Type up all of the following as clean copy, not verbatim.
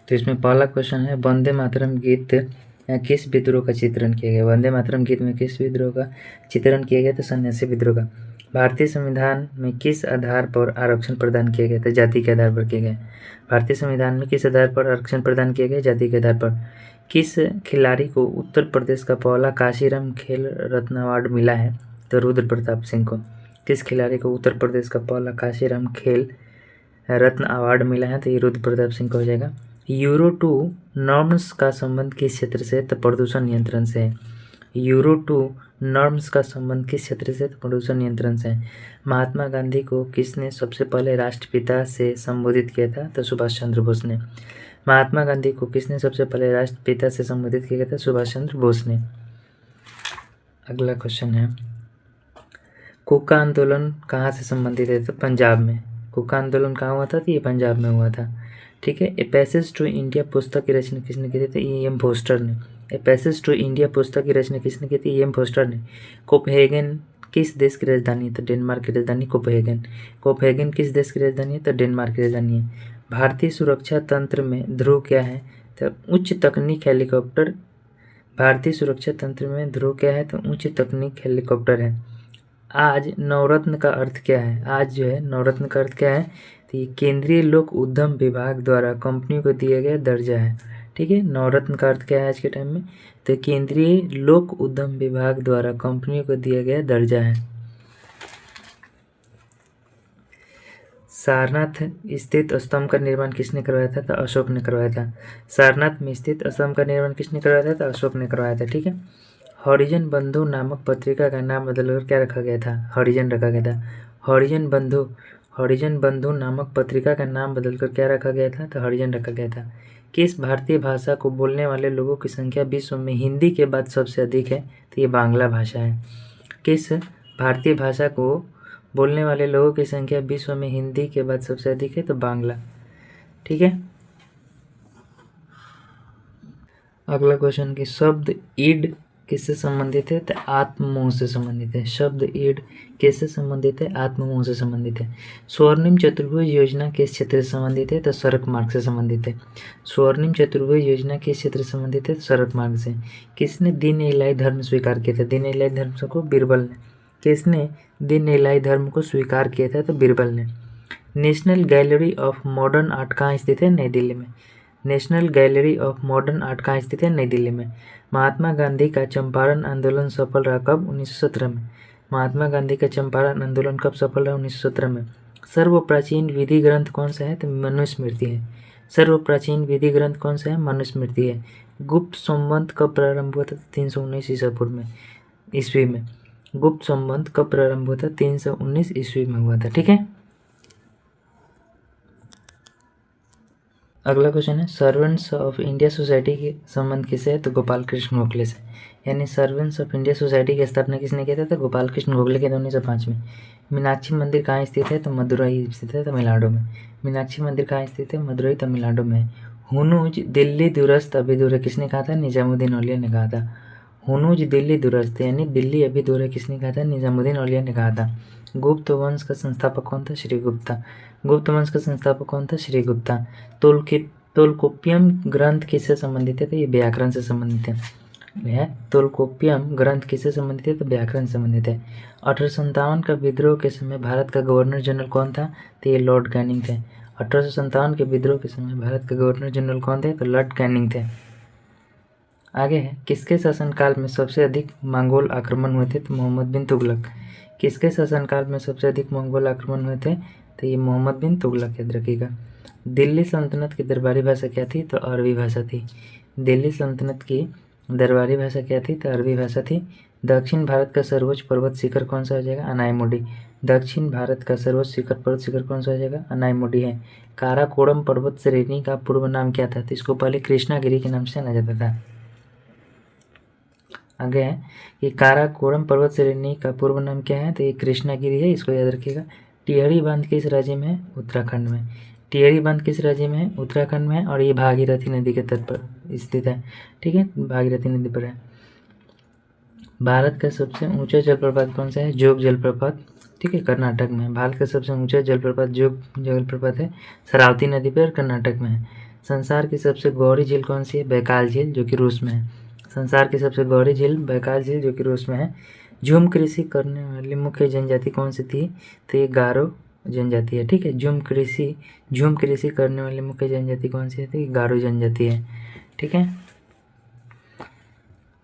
तो इसमें पहला क्वेश्चन है, वंदे मातरम गीत किस विद्रोह का चित्रण किया गया। वंदे मातरम गीत में किस विद्रोह का चित्रण किया गया? तो सन्यासी विद्रोह का। भारतीय संविधान में किस आधार पर आरक्षण प्रदान किया गया था? जाति के आधार पर किया गया। भारतीय संविधान में किस आधार पर आरक्षण प्रदान किया गया? जाति के आधार पर। किस खिलाड़ी को उत्तर प्रदेश का पहला कांशीराम खेल रत्न अवार्ड मिला है? तो रुद्र प्रताप सिंह को। किस खिलाड़ी को उत्तर प्रदेश का पहला कांशीराम खेल रत्न अवार्ड मिला है? तो ये रुद्र प्रताप सिंह को हो जाएगा। यूरो 2 नॉर्म्स का संबंध किस क्षेत्र से? तो प्रदूषण नियंत्रण से है। यूरो 2 नॉर्म्स का संबंध किस क्षेत्र से? तो प्रदूषण नियंत्रण से है। महात्मा गांधी को किसने सबसे पहले राष्ट्रपिता से संबोधित किया था? तो सुभाष चंद्र बोस ने। महात्मा गांधी को किसने सबसे पहले राष्ट्रपिता से संबोधित किया था? सुभाष चंद्र बोस ने। अगला क्वेश्चन है, कुका आंदोलन कहाँ से संबंधित है? तो पंजाब में। कुका आंदोलन कहाँ हुआ था? तो ये पंजाब में हुआ था। ठीक है। ए पैसेज टू इंडिया पुस्तक की रचना किसने की थी? तो E.M. फोस्टर ने। ए पैसेज टू इंडिया पुस्तक की रचना किसने की थी? E.M. फोस्टर ने। कोपेनहेगन किस देश की राजधानी है? तो डेनमार्क की राजधानी कोपेनहेगन। कोपेनहेगन किस देश की राजधानी है? तो डेनमार्क की राजधानी है। भारतीय सुरक्षा तंत्र में ध्रुव क्या है? तो उच्च तकनीक हेलीकॉप्टर। भारतीय सुरक्षा तंत्र में ध्रुव क्या है? तो उच्च तकनीक हेलीकॉप्टर है। आज नवरत्न का अर्थ क्या है? आज जो है नवरत्न का अर्थ क्या है? तो ये केंद्रीय लोक उद्यम विभाग द्वारा कंपनियों को दिया गया दर्जा है। ठीक है। नवरत्न का अर्थ क्या है आज के टाइम में? तो केंद्रीय लोक उद्यम विभाग द्वारा कंपनियों को दिया गया दर्जा है। सारनाथ स्थित स्तंभ का निर्माण किसने करवाया था? तो अशोक ने करवाया था। सारनाथ में स्थित स्तंभ का निर्माण किसने करवाया था? तो अशोक ने करवाया था। ठीक है। हरिजन बंधु नामक पत्रिका का नाम बदलकर क्या रखा गया था? हरिजन रखा गया था। हरिजन बंधु नामक पत्रिका का नाम बदलकर क्या रखा गया था? तो हरिजन रखा गया था। किस भारतीय भाषा को बोलने वाले लोगों की संख्या विश्व में हिंदी के बाद सबसे अधिक है? तो ये बांग्ला भाषा है। किस भारतीय भाषा को बोलने वाले लोगों की संख्या विश्व में हिंदी के बाद सबसे अधिक है? तो बांग्ला। ठीक है। अगला क्वेश्चन की शब्द ईड किससे संबंधित है? तो आत्ममोह से संबंधित है। शब्द ईड किससे संबंधित है? आत्ममोह से संबंधित है। स्वर्णिम चतुर्भुज योजना किस क्षेत्र से संबंधित है? तो सड़क मार्ग से संबंधित है। स्वर्णिम चतुर्भुज योजना किस क्षेत्र से संबंधित है? सड़क मार्ग से। किसने दीन इलाही धर्म स्वीकार किया था? दीन इलाही धर्म को बीरबल ने। किसने दीन इलाही धर्म को स्वीकार किया था? तो बीरबल ने। National gallery of modern art कहाँ स्थित है? नई दिल्ली में। National gallery of modern art कहाँ स्थित है? नई दिल्ली में। महात्मा गांधी का चंपारण आंदोलन सफल रहा कब? 1917 में। महात्मा गांधी का चंपारण आंदोलन कब सफल रहा? 1917 में। सर्वप्राचीन विधि ग्रंथ कौन सा है? तो मनुस्मृति है। सर्वप्राचीन विधि ग्रंथ कौन सा है? मनुस्मृति है। गुप्त संवत कब प्रारंभ हुआ था? 319 ईस्वी में। गुप्त संवत कब प्रारंभ हुआ था? 319 ईस्वी में हुआ था। ठीक है। अगला क्वेश्चन है, सर्वेंट्स ऑफ इंडिया सोसाइटी के संबंध किसे है? तो गोपाल कृष्ण गोखले से। यानी सर्वेंट्स ऑफ इंडिया सोसाइटी की स्थापना किसने किया था? तो गोपाल कृष्ण गोखले के 1905 में। मीनाक्षी मंदिर कहाँ स्थित है? तो मदुरई स्थित है, तमिलनाडु में। मीनाक्षी मंदिर कहाँ स्थित है? मदुरई, तमिलनाडु में। हुनूज दिल्ली दूरस्थ अभी दूर है किसने कहा था? निजामुद्दीन औलिया ने कहा था। हुनूज दिल्ली दूरस्थ यानी दिल्ली अभी दूर है किसने कहा था? निजामुद्दीन औलिया ने कहा था। गुप्त वंश का संस्थापक कौन था? श्रीगुप्ता। गुप्त वंश का संस्थापक कौन था? श्रीगुप्ता। तोलकोपियम ग्रंथ किससे संबंधित है? तो ये व्याकरण से संबंधित है। तोलकोपियम ग्रंथ किससे संबंधित है? तो व्याकरण से संबंधित है। 1857 का विद्रोह के समय भारत का गवर्नर जनरल कौन था? तो ये लॉर्ड कैनिंग थे। 1857 के विद्रोह के समय भारत के गवर्नर जनरल कौन थे? तो लॉर्ड कैनिंग थे। आगे है, किसके शासनकाल में सबसे अधिक मंगोल आक्रमण हुए थे? तो मोहम्मद बिन तुगलक। किसके शासनकाल में सबसे अधिक मंगोल आक्रमण हुए थे? तो ये मोहम्मद बिन तुगलक, याद रखिएगा। दिल्ली सल्तनत की दरबारी भाषा क्या थी? तो अरबी भाषा थी। दिल्ली सल्तनत की दरबारी भाषा क्या थी? तो अरबी भाषा थी। दक्षिण भारत का सर्वोच्च पर्वत शिखर कौन सा हो जाएगा? अनायमुडी। दक्षिण भारत का सर्वोच्च पर्वत शिखर कौन सा हो जाएगा? अनायमुडी है। काराकोरम पर्वत श्रेणी का पूर्व नाम क्या था? तो इसको पहले कृष्णागिरी के नाम से जाना जाता था। आगे है कि काराकोरम पर्वत श्रेणी का पूर्व नाम क्या है? तो ये कृष्णागिरी है, इसको याद रखिएगा। टिहरी बांध किस राज्य में है? उत्तराखंड में। टिहरी बांध किस राज्य में है? उत्तराखंड में। और ये भागीरथी नदी के तट पर स्थित है। ठीक है, भागीरथी नदी पर है। भारत का सबसे ऊंचा जलप्रपात कौन सा है? जोग जलप्रपात। ठीक है, कर्नाटक में। भारत का सबसे ऊंचा जलप्रपात जोग जलप्रपात है, शरावती नदी पर, कर्नाटक में है। संसार की सबसे गहरी झील कौन सी है? बैकाल झील, जो कि रूस में है। संसार की सबसे गहरी झील बैकाल झील, जो कि रूस में है। झूम कृषि करने वाली मुख्य जनजाति कौन सी थी? तो ये गारो जनजाति है। ठीक है, झूम कृषि करने वाली मुख्य जनजाति कौन सी है? तो ये गारो जनजाति है। ठीक है,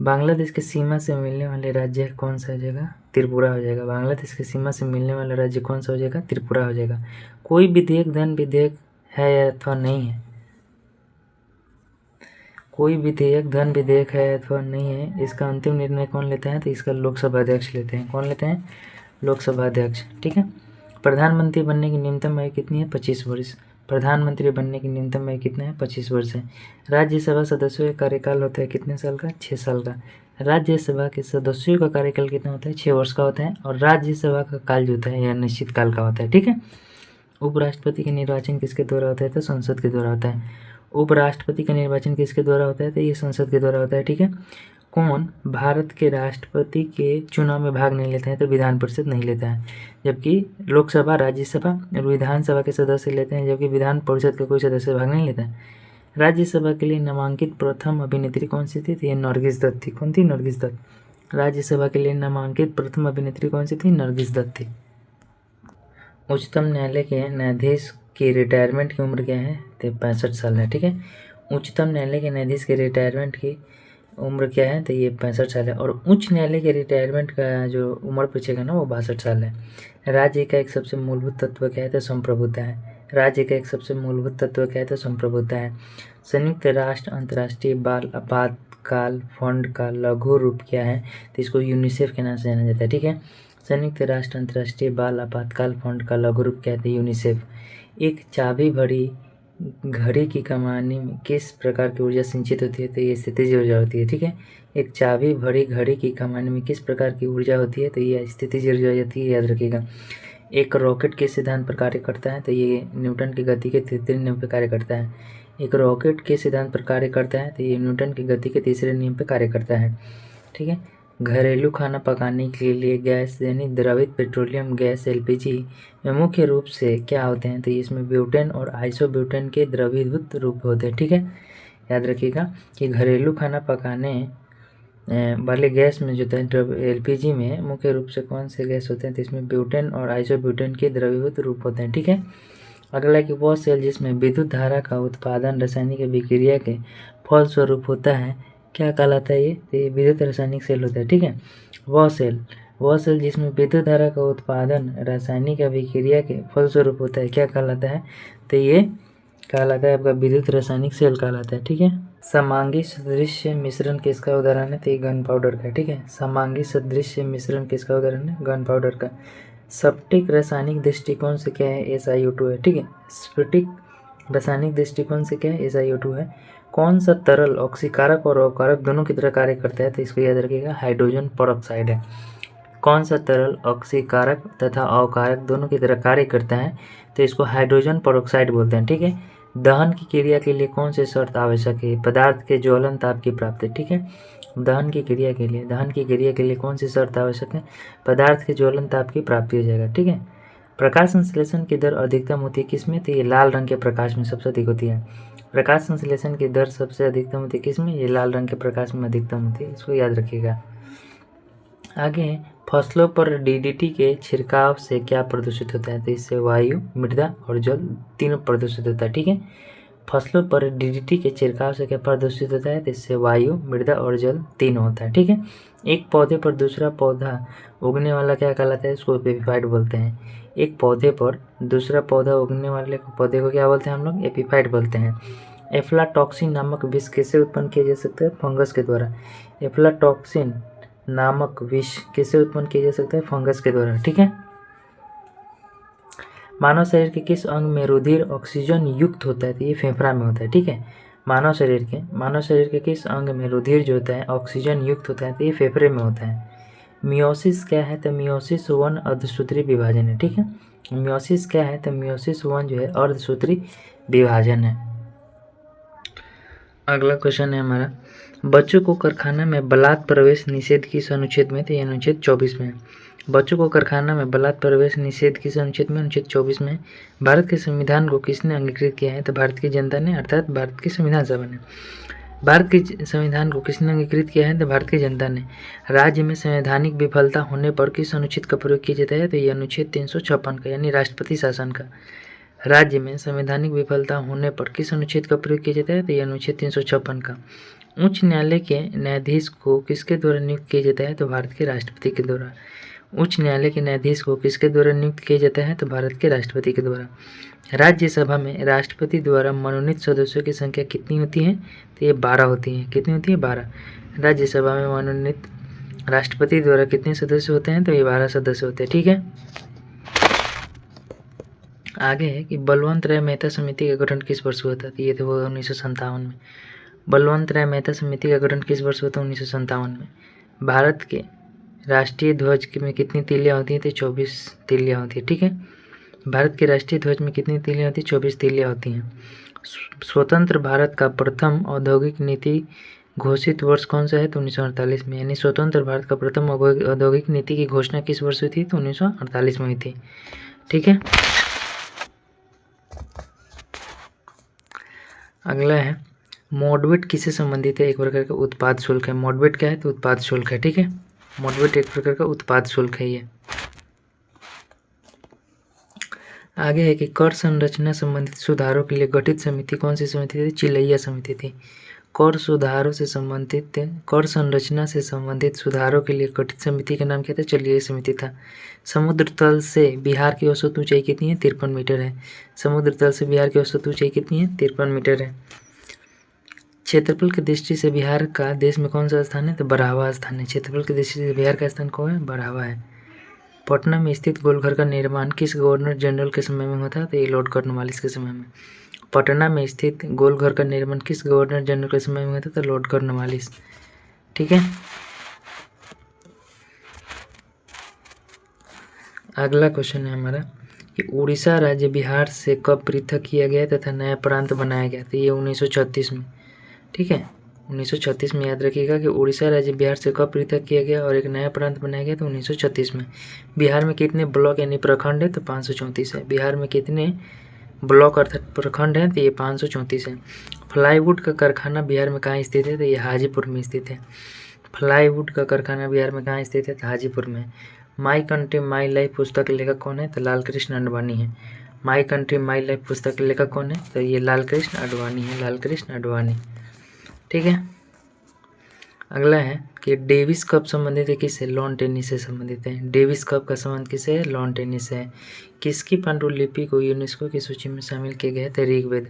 बांग्लादेश की सीमा से मिलने वाले राज्य कौन सा हो जाएगा? त्रिपुरा हो जाएगा। बांग्लादेश की सीमा से मिलने वाला राज्य कौन सा हो जाएगा? त्रिपुरा हो जाएगा। कोई विधेयक धन विधेयक है अथवा नहीं है? कोई विधेयक धन विधेयक है अथवा नहीं है, इसका अंतिम निर्णय कौन लेता है? तो इसका लोकसभा अध्यक्ष लेते हैं। कौन लेते हैं? लोकसभा अध्यक्ष। ठीक है, प्रधानमंत्री बनने की न्यूनतम आयु कितनी है? 25 वर्ष। प्रधानमंत्री बनने की न्यूनतम आयु कितना है? 25 वर्ष है। राज्यसभा सदस्यों का कार्यकाल होता है कितने साल का? 6 साल का। राज्यसभा के सदस्यों का कार्यकाल कितना होता है? 6 वर्ष का होता है। और राज्यसभा का काल जो होता है यह निश्चित काल का होता है। ठीक है, उपराष्ट्रपति का निर्वाचन किसके द्वारा होता है? तो संसद के द्वारा होता है। उपराष्ट्रपति का निर्वाचन किसके द्वारा होता है? तो ये संसद के द्वारा होता है। ठीक है, कौन भारत के राष्ट्रपति के चुनाव में भाग नहीं लेते हैं? तो विधान परिषद नहीं लेता है, जबकि लोकसभा, राज्यसभा और विधानसभा के सदस्य लेते हैं, जबकि विधान परिषद का कोई सदस्य भाग नहीं लेता है। राज्यसभा के लिए नामांकित प्रथम अभिनेत्री कौन सी थी? तो ये नरगिस दत्त थी। कौन थी? नरगिस दत्त। राज्यसभा के लिए नामांकित प्रथम अभिनेत्री कौन सी थी? नरगिस दत्त थी। उच्चतम न्यायालय के न्यायाधीश की रिटायरमेंट की उम्र क्या है? तो 65 साल है। ठीक है, उच्चतम न्यायालय के न्यायाधीश की रिटायरमेंट की उम्र क्या है? तो ये 65 साल है। और उच्च न्यायालय के रिटायरमेंट का जो उम्र पूछेगा ना वो 62 साल है। राज्य का एक सबसे मूलभूत तत्व क्या है? तो संप्रभुता है। राज्य का एक सबसे मूलभूत तत्व क्या है? तो संप्रभुता है। संयुक्त राष्ट्र अंतर्राष्ट्रीय बाल आपातकाल फंड का लघु रूप क्या है? तो इसको यूनिसेफ के नाम से जाना जाता है। ठीक है, संयुक्त राष्ट्र अंतर्राष्ट्रीय बाल आपातकाल फंड का लघु रूप क्या है? यूनिसेफ। एक चाबी भरी घड़ी की कमानी में किस प्रकार की ऊर्जा संचित होती है? तो ये स्थितिज ऊर्जा होती है। ठीक है, एक चाबी भरी घड़ी की कमानी में किस प्रकार की ऊर्जा होती है? तो ये स्थितिज ऊर्जा होती है, याद रखिएगा। एक रॉकेट किस सिद्धांत पर कार्य करता है? तो ये न्यूटन की गति के तीसरे नियम पर कार्य करता है। एक रॉकेट किस सिद्धांत पर कार्य करता है? तो ये न्यूटन की गति के तीसरे नियम पर कार्य करता है। ठीक है, घरेलू खाना पकाने के लिए गैस यानी द्रवित पेट्रोलियम गैस एलपीजी में मुख्य रूप से क्या होते हैं? तो इसमें ब्यूटेन और आइसोब्यूटेन के द्रवीभूत रूप होते हैं। ठीक है, याद रखिएगा कि घरेलू खाना पकाने वाले गैस में जो है एलपीजी में मुख्य रूप से कौन से गैस होते हैं? तो इसमें ब्यूटेन और आइसोब्यूटेन के द्रवीभूत रूप होते हैं। ठीक है, अगला कि वह सेल जिसमें विद्युत धारा का उत्पादन रासायनिक अभिक्रिया के फलस्वरूप होता है क्या कहलाता है? ये विद्युत रासायनिक सेल होता है। ठीक है, वह सेल जिसमें विद्युत धारा का उत्पादन रासायनिक अभिक्रिया के फलस्वरूप होता है क्या कहलाता है? तो ये कहलाता है आपका विद्युत रासायनिक सेल कहलाता है। ठीक है, समांगी सदृश्य मिश्रण किसका उदाहरण है? तो ये गन पाउडर का। ठीक है, समांगी सदृश्य मिश्रण किसका उदाहरण है? गन पाउडर का। स्फटिक रासायनिक दृष्टिकोण से क्या है? SiO2 है। ठीक है, स्फटिक रासायनिक दृष्टिकोण से क्या है? SiO2 है। कौन सा तरल ऑक्सीकारक और अवकारक दोनों की तरह कार्य करता है? तो इसको याद रखिएगा, हाइड्रोजन परऑक्साइड है। कौन सा तरल ऑक्सीकारक तथा अवकारक दोनों की तरह कार्य करता है? तो इसको हाइड्रोजन परऑक्साइड बोलते हैं। ठीक है, दहन की क्रिया के लिए कौन से शर्त आवश्यक है? पदार्थ के ज्वलन ताप की प्राप्ति। ठीक है, दहन की क्रिया के लिए कौन सी शर्त आवश्यक है? पदार्थ के ज्वलन ताप की प्राप्ति हो जाएगा। ठीक है, प्रकाश संश्लेषण की दर अधिकतम होती है किसमें? तो ये लाल रंग के प्रकाश में सबसे अधिक होती है। प्रकाश संश्लेषण की दर सबसे अधिकतम होती है किसमें? ये लाल रंग के प्रकाश में अधिकतम होती है, इसको याद रखिएगा। आगे, फसलों पर डीडीटी के छिड़काव से क्या प्रदूषित होता है? तो इससे वायु, मृदा और जल तीनों प्रदूषित होता है। ठीक है, फसलों पर डीडीटी के छिड़काव से क्या प्रदूषित होता है? तो इससे वायु, मृदा और जल तीनों होता है। ठीक है, एक पौधे पर दूसरा पौधा उगने वाला क्या कहलाता है? इसको एपीफाइट बोलते हैं। एक पौधे पर दूसरा पौधा उगने वाले पौधे को क्या बोलते हैं हम लोग? एपीफाइट बोलते हैं। एफ्लाटॉक्सिन नामक विष किससे उत्पन्न किया जा सकता है? फंगस के द्वारा। एफ्लाटॉक्सिन नामक विष किससे उत्पन्न किया जा सकता है? फंगस के द्वारा। ठीक है, मानव शरीर के किस अंग में रुधिर ऑक्सीजन युक्त होता है? तो ये फेफड़ा में होता है। ठीक है, मानव शरीर के किस अंग में रुधिर जो होता है ऑक्सीजन युक्त होता है? तो ये फेफड़े में होता है। मियोसिस क्या है? तो मियोसिस 1 अर्धसूत्री विभाजन है। ठीक है, मियोसिस क्या है? तो मियोसिस 1 जो है अर्धसूत्री विभाजन है। अगला क्वेश्चन है हमारा, बच्चों को कारखाना में बलात् प्रवेश निषेध किस अनुच्छेद में? तो ये अनुच्छेद 24 में है। बच्चों को कारखाना में बलात् प्रवेश निषेध किस अनुच्छेद में? अनुच्छेद 24 में। भारत के संविधान को किसने अंगीकृत किया है? तो भारत की जनता ने, अर्थात भारत की संविधान सभा ने। भारत के संविधान को किसने अंगीकृत किया है? तो भारत की जनता ने। राज्य में संवैधानिक विफलता होने पर किस अनुच्छेद का प्रयोग किया जाता है? तो ये अनुच्छेद 356 का, यानी राष्ट्रपति शासन का। राज्य में संवैधानिक विफलता होने पर किस अनुच्छेद का प्रयोग किया जाता है? तो ये अनुच्छेद 356 का। उच्च न्यायालय के न्यायाधीश को किसके द्वारा नियुक्त किया जाता है? तो भारत के राष्ट्रपति के द्वारा। उच्च न्यायालय के न्यायाधीश को किसके द्वारा नियुक्त किया जाता है? तो भारत के राष्ट्रपति के द्वारा। राज्यसभा में राष्ट्रपति द्वारा मनोनीत सदस्यों की संख्या कितनी होती है? तो ये 12 होती है। कितनी होती है? 12। राज्यसभा में मनोनीत राष्ट्रपति द्वारा कितने सदस्य होते हैं? तो ये 12 सदस्य होते हैं। ठीक है। आगे है कि बलवंत राय मेहता समिति का गठन किस वर्ष हुआ था? तो ये तो 1957 में। बलवंत राय मेहता समिति का गठन किस वर्ष हुआ था? 1957 में। भारत के राष्ट्रीय ध्वज में कितनी तीलियाँ होती हैं? तो 24 तीलियाँ होती है। ठीक है। भारत के राष्ट्रीय ध्वज में कितनी तीलियाँ होती हैं? 24 तीलियाँ होती हैं। स्वतंत्र भारत का प्रथम औद्योगिक नीति घोषित वर्ष कौन सा है? तो 1948 में। यानी स्वतंत्र भारत का प्रथम औद्योगिक नीति की घोषणा किस वर्ष हुई थी? तो 1948 में हुई थी। ठीक है। अगला है मॉडवेट किससे संबंधित है? एक प्रकार का उत्पाद शुल्क है। मॉडवेट क्या है? तो उत्पाद शुल्क है। ठीक है। मॉडवेट एक प्रकार का उत्पाद शुल्क है ये। आगे है कि कर संरचना संबंधित सुधारों के लिए गठित समिति कौन सी समिति थी? चिलैया समिति थी। कर सुधारों से संबंधित, कर संरचना से संबंधित सुधारों के लिए गठित समिति का नाम क्या था? चिलैया समिति था। समुद्र तल से बिहार की औसत ऊंचाई कितनी है? 53 मीटर है। समुद्र तल से बिहार की औसत ऊंचाई कितनी है? 53 मीटर है। क्षेत्रफल की दृष्टि से बिहार का देश में कौन सा स्थान है? तो 12वां स्थान है। क्षेत्रफल की दृष्टि से बिहार का स्थान कौन है? 12वां है। पटना में स्थित गोलघर का निर्माण किस गवर्नर जनरल के समय में हुआ था? तो ये लॉर्ड कॉर्नवालिस के समय में। पटना में स्थित गोलघर का निर्माण किस गवर्नर जनरल के समय में हुआ था? तो लॉर्ड कॉर्नवालिस। ठीक है। अगला क्वेश्चन है हमारा कि उड़ीसा राज्य बिहार से कब पृथक किया गया तथा नया प्रांत बनाया गया? तो ये 1936 में। ठीक है। 1936 में। याद रखिएगा कि उड़ीसा राज्य बिहार से कब पृथक किया गया और एक नया प्रांत बनाया गया? तो 1936 में। बिहार में कितने ब्लॉक यानी प्रखंड है? तो 534 है। बिहार में कितने ब्लॉक अर्थात प्रखंड हैं? तो ये 534 है। प्लाईवुड का कारखाना बिहार में कहाँ स्थित है? तो ये हाजीपुर में स्थित है। प्लाईवुड का कारखाना बिहार में कहाँ स्थित है? तो हाजीपुर में। माई कंट्री माई लाइफ पुस्तक के लेखक कौन है? तो लाल कृष्ण आडवाणी है। माई कंट्री माई लाइफ पुस्तक के लेखक कौन है? तो ये लाल कृष्ण आडवाणी है। लाल कृष्ण आडवाणी। ठीक है। अगला है कि डेविस कप संबंधित है किससे? लॉन टेनिस से संबंधित है। डेविस कप का संबंध किससे है? लॉन टेनिस से है। किसकी पांडुलिपि को यूनेस्को की सूची में शामिल किया गया है? तो ऋग्वेद।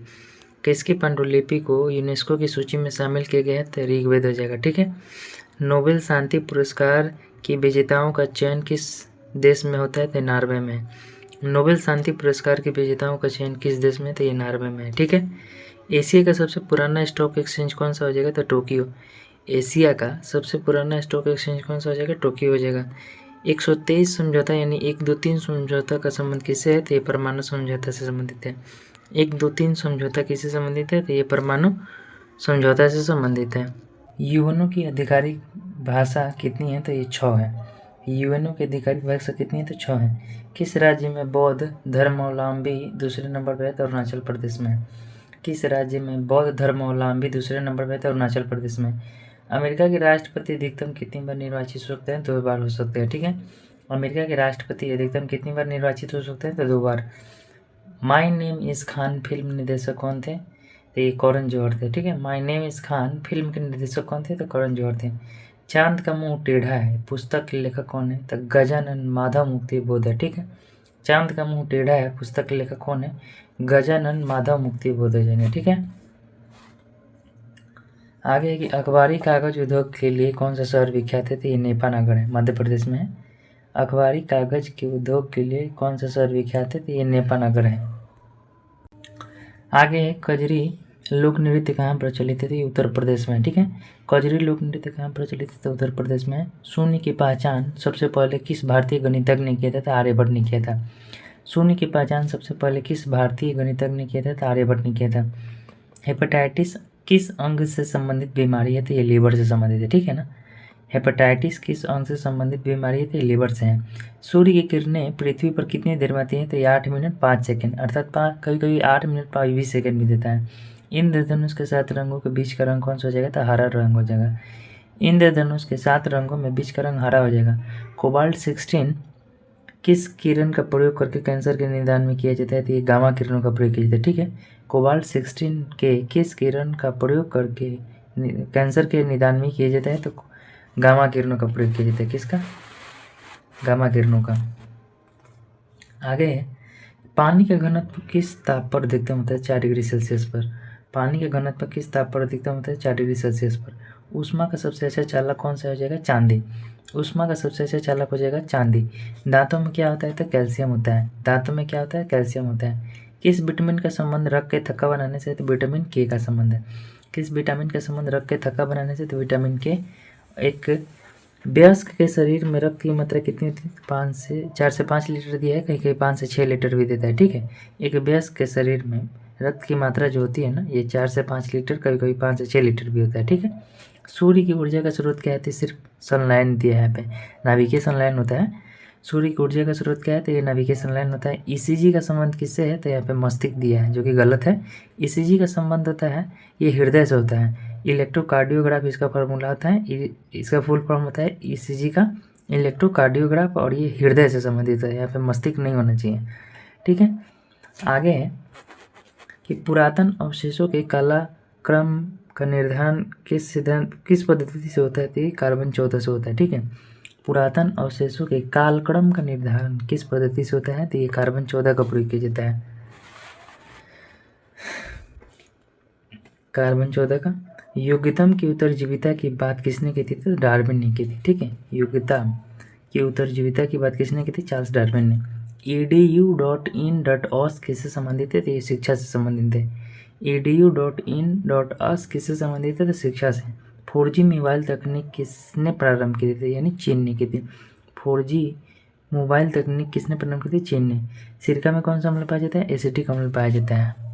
किसकी पांडुलिपि को यूनेस्को की सूची में शामिल किया गया है? तो ऋग्वेद हो जाएगा। ठीक है। नोबेल शांति पुरस्कार की विजेताओं का चयन किस देश में होता है? तो नॉर्वे में। नोबेल शांति पुरस्कार के विजेताओं का चयन किस देश में? तो ये नॉर्वे में है। ठीक है। एशिया का सबसे पुराना स्टॉक एक्सचेंज कौन सा हो जाएगा? तो टोक्यो। एशिया का सबसे पुराना स्टॉक एक्सचेंज कौन सा हो जाएगा? टोक्यो हो जाएगा। 123 समझौता यानी 123 समझौता का संबंध किससे है? तो ये परमाणु समझौता से संबंधित है। 123 समझौता किससे संबंधित है? तो ये परमाणु समझौता से संबंधित है। यूएनओ की आधिकारिक भाषा कितनी है? तो ये 6 है। यूएनओ की आधिकारिक भाषा कितनी है? तो 6 है। किस राज्य में बौद्ध धर्मावलंबी दूसरे नंबर पर है? तो अरुणाचल प्रदेश में। किस राज्य में बौद्ध धर्मावलंबी दूसरे नंबर पर है? तो अरुणाचल प्रदेश में। अमेरिका के राष्ट्रपति अधिकतम कितनी बार निर्वाचित हो सकते हैं? 2 बार हो सकते हैं। ठीक है। अमेरिका के राष्ट्रपति अधिकतम कितनी बार निर्वाचित हो सकते हैं? तो 2 बार। My Name Is Khan film निर्देशक कौन थे? तो ये करण जौहर थे। ठीक है। माई नेम इज़ खान फिल्म के निर्देशक कौन थे? तो करण जौहर थे। चांद का मुंह टेढ़ा है पुस्तक के लेखक कौन है? तो गजानन माधव मुक्ति बोध है। ठीक है। चांद का मुंह टेढ़ा है पुस्तक के लेखक कौन है? गजानन माधव मुक्ति बोध है। ठीक है। आगे है कि अखबारी कागज उद्योग के लिए कौन सा शहर विख्यात है? तो ये नेपानगर है। मध्य प्रदेश में है। अखबारी कागज के उद्योग के लिए कौन सा शहर विख्यात है? तो ये नेपानगर है। आगे है कजरी लोक नृत्य कहाँ प्रचलित है? तो ये उत्तर प्रदेश में। ठीक है। कजरी लोक नृत्य कहाँ प्रचलित है? तो उत्तर प्रदेश में। शून्य की पहचान सबसे पहले किस भारतीय गणितज्ञ ने किया था? तो आर्यभट्ट ने किया था। शून्य की पहचान सबसे पहले किस भारतीय गणितज्ञ ने किया था? तो आर्यभट्ट ने किया था। हेपेटाइटिस किस अंग से संबंधित बीमारी है? तो ये लीवर से संबंधित है। ठीक है ना। हेपेटाइटिस किस अंग से संबंधित बीमारी है? तो लीवर से है। सूर्य की किरणें पृथ्वी पर कितनी देर में आती हैं? तो ये 8 मिनट 5 सेकंड, अर्थात कभी कभी 8 मिनट 20 सेकंड भी देता है। इंद्रधनुष के 7 रंगों के बीच का रंग कौन सा हो जाएगा? तो हरा रंग हो जाएगा। इंद्रधनुष के 7 रंगों में बीच का रंग हरा हो जाएगा। कोबाल्ट 16 किस किरण का प्रयोग करके कैंसर के निदान में किया जाता है? तो ये गामा किरणों का प्रयोग किया जाता है। ठीक है, कोबाल्ट 16 के किस किरण का प्रयोग करके कैंसर के निदान में किया जाता है? तो गामा किरणों का प्रयोग किया जाता है। किसका? गामा किरणों का। आगे, पानी का घनत्व किस ताप पर अधिकतम होता है? 4 डिग्री सेल्सियस पर। पानी का घनत्व किस ताप पर अधिकतम होता है? 4 डिग्री सेल्सियस पर। ऊष्मा का सबसे अच्छा चालक कौन सा हो जाएगा? चांदी। ऊष्मा का सबसे अच्छा चालक हो जाएगा चांदी। दांतों में क्या होता है? तो कैल्शियम होता है। दांतों में क्या होता है? कैल्शियम होता है। किस विटामिन का संबंध रक्त के थक्का बनाने से? तो विटामिन के का संबंध है। किस विटामिन का संबंध रक्त के थक्का बनाने से? तो विटामिन के। एक वयस्क के शरीर में रक्त की मात्रा कितनी होती है? 4 से 5 लीटर दिया है, कहीं कहीं 5 से 6 लीटर भी देता है। ठीक है, एक वयस्क के शरीर में रक्त की मात्रा जो होती है ना, ये 4 से 5 लीटर, कभी कभी 5 से 6 लीटर भी होता है। ठीक है, सूर्य की ऊर्जा का स्रोत क्या है? तो सिर्फ सनलाइन दिया है यहाँ पे, नाभिकीय सनलाइन होता है। सूर्य की ऊर्जा का स्रोत क्या है? तो ये नाभिकीय सनलाइन होता है। ईसीजी का संबंध किससे है? तो यहाँ पे मस्तिष्क दिया है, जो कि गलत है। ईसीजी का संबंध होता है ये हृदय से होता है। इलेक्ट्रोकार्डियोग्राफ इसका फॉर्मूला होता है, इसका फुल फॉर्म होता है ईसीजी का इलेक्ट्रोकार्डियोग्राफ, और ये हृदय से संबंधित है, यहाँ पे मस्तिष्क नहीं होना चाहिए। ठीक है, आगे है कि पुरातन अवशेषों के कालक्रम का निर्धारण किस पद्धति से होता है? तो ये कार्बन 14 से होता है। ठीक है, पुरातन अवशेषों के कालक्रम का निर्धारण किस पद्धति से होता है? तो ये कार्बन 14 का प्रयोग किया जाता है। कार्बन 14 का। योग्यतम की उत्तरजीविता की बात किसने की थी? तो डार्विन ने की थी। ठीक है, योग्यता की उत्तरजीविता की बात किसने की थी? चार्ल्स डार्विन ने। edu.in.os किससे संबंधित है? तो ये शिक्षा से संबंधित है। edu.in.os किससे संबंधित है? तो शिक्षा से। 4G मोबाइल तकनीक किसने प्रारंभ की थी? यानी चीन ने की थी। 4G मोबाइल तकनीक किसने प्रारंभ की थी? चीन ने। सिरका में कौन सा अम्ल पाया जाता है? एसिटिक अम्ल पाया जाता है।